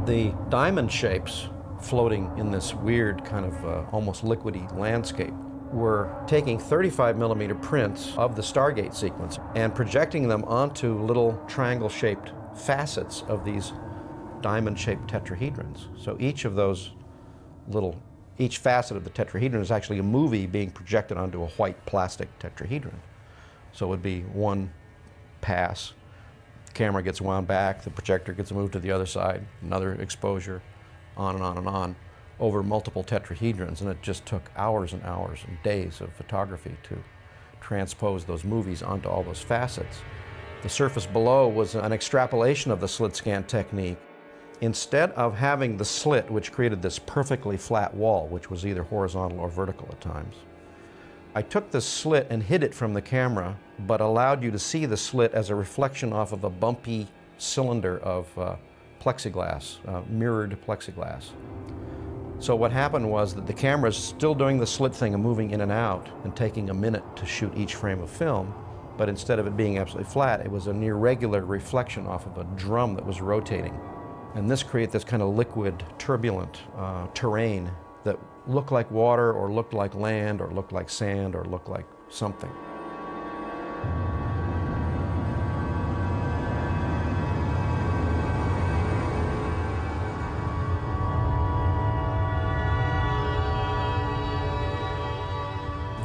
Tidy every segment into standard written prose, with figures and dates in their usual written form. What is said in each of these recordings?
The diamond shapes floating in this weird kind of almost liquidy landscape were taking 35 millimeter prints of the Stargate sequence and projecting them onto little triangle-shaped facets of these diamond-shaped tetrahedrons. So each of those each facet of the tetrahedron is actually a movie being projected onto a white plastic tetrahedron. So it would be one pass, the camera gets wound back, the projector gets moved to the other side, another exposure, on and on and on, over multiple tetrahedrons, and it just took hours and hours and days of photography to transpose those movies onto all those facets. The surface below was an extrapolation of the slit-scan technique. Instead of having the slit, which created this perfectly flat wall, which was either horizontal or vertical at times, I took the slit and hid it from the camera, but allowed you to see the slit as a reflection off of a bumpy cylinder of plexiglass, mirrored plexiglass. So what happened was that the camera's still doing the slit thing and moving in and out and taking a minute to shoot each frame of film, but instead of it being absolutely flat, it was an irregular reflection off of a drum that was rotating. And this created this kind of liquid, turbulent terrain that looked like water or looked like land or looked like sand or looked like something.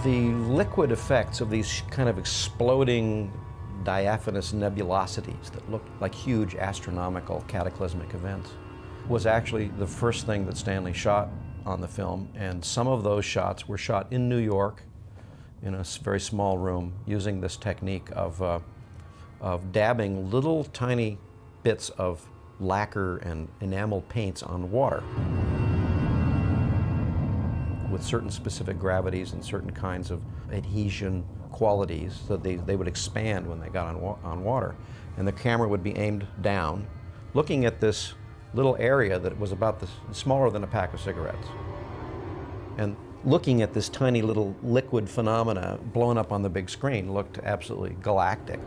The liquid effects of these kind of exploding diaphanous nebulosities that looked like huge astronomical cataclysmic events was actually the first thing that Stanley shot on the film, and some of those shots were shot in New York in a very small room using this technique of dabbing little tiny bits of lacquer and enamel paints on water with certain specific gravities and certain kinds of adhesion qualities so they would expand when they got on water. And the camera would be aimed down, looking at this little area that was about smaller than a pack of cigarettes. And looking at this tiny little liquid phenomena blown up on the big screen looked absolutely galactic.